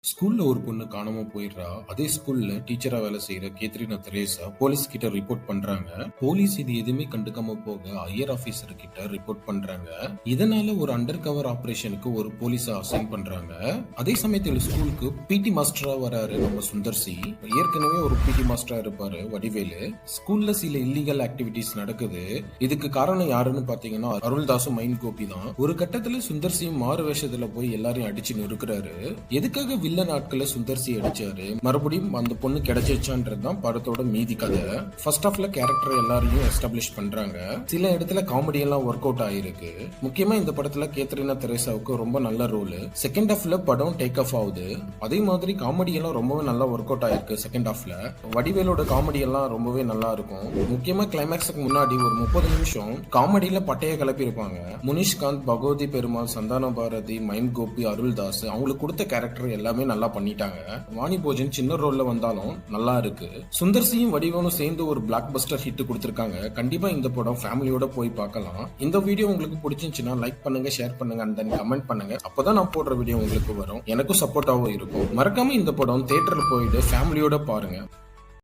ஸ்கூல்ல ஒரு பொண்ணு காணாம போயிடுறா. அதே ஸ்கூல்ல டீச்சரா வேலை செய்யற கேத்ரினா தெரேசா போலீஸ் கிட்ட ரிப்போர்ட் பண்றாங்க. போலீஸ் இது எதுவுமே கண்டுக்காம போக ஹையர் ஆபீசர் கிட்ட ரிப்போர்ட் பண்றாங்க. இதனால ஒரு அண்டர் கவர் ஆபரேஷனுக்கு ஒரு போலீஸை அசைன் பண்றாங்க. அதே சமயத்தில் ஸ்கூலுக்கு பிடி மாஸ்டரா வராரு நம்ம சுந்தர்சி. ஏற்கனவே ஒரு பிடி மாஸ்டரா இருப்பாரு வடிவேலு. ஸ்கூல்ல சில இல்லீகல் ஆக்டிவிட்டிஸ் நடக்குது. இதுக்கு காரணம் யாருன்னு பாத்தீங்கன்னா அருள்தாசும் மைண்ட் கோபி தான். ஒரு கட்டத்துல சுந்தர்சியும் மாறு வேஷத்துல போய் எல்லாரையும் அடிச்சு நொறுக்குறாரு. எதுக்காக வில்ல நாட்கள சுந்தர்சி அடிச்சாரு, மறுபடியும் அந்த பொண்ணு கிடைச்சிச்சான்றதுதான் படத்தோட மீதி கதை. ஃபர்ஸ்ட் ஹாஃப்ல கேரக்டர் எல்லாரையும் எஸ்டாப்ளிஷ் பண்றாங்க. சில இடத்துல காமெடி எல்லாம் ஒர்க் அவுட் ஆயிருக்கு. முக்கியமா இந்த படத்துல கேத்ரினா தெரேசாவுக்கு ரொம்ப நல்ல ரோல். செகண்ட் ஹாஃப்ல படம் டேக் ஆஃப் ஆகுது. அதே மாதிரி காமெடி எல்லாம் ரொம்பவே நல்லா ஒர்க் அவுட் ஆயிருக்கு. செகண்ட் ஹாஃப்ல வடிவேலோட காமெடி எல்லாம் ரொம்பவே நல்லா இருக்கும். முக்கியமா கிளைமேக்ஸுக்கு முன்னாடி ஒரு 30 நிமிஷம் காமெடியில பட்டைய கிளப்பி இருப்பாங்க. முனிஷ்காந்த், பகவதி பெருமாள், சந்தான பாரதி, மைண்ட் கோபி, அருள்தாஸ் அவங்களுக்கு கொடுத்த கேரக்டர் எல்லாமே நல்லா பண்ணிட்டாங்க. வாணி போஜன் சின்ன ரோல்ல வந்தாலும் நல்லா இருக்கு. சுந்தர்சியும் வடிவேலும் சேர்ந்து ஒரு பிளாக் பஸ்டர் ஹிட் கொடுத்திருக்காங்க. கண்டிப்பா இந்த படம் ஃபேமிலியோட போய் பார்க்கலாம். இந்த வீடியோ உங்களுக்கு பிடிச்சிருந்துச்சுன்னா லைக் பண்ணுங்க, ஷேர் பண்ணுங்க அண்ட் தென் கமெண்ட் பண்ணுங்க. அப்பதான் நான் போடுற வீடியோ உங்களுக்கு வரும். எனக்கும் சப்போர்ட்டாவும் இருக்கும். மறக்காம இந்த படம் தியேட்டர்ல போயிட்டு ஃபேமிலியோட பாருங்க.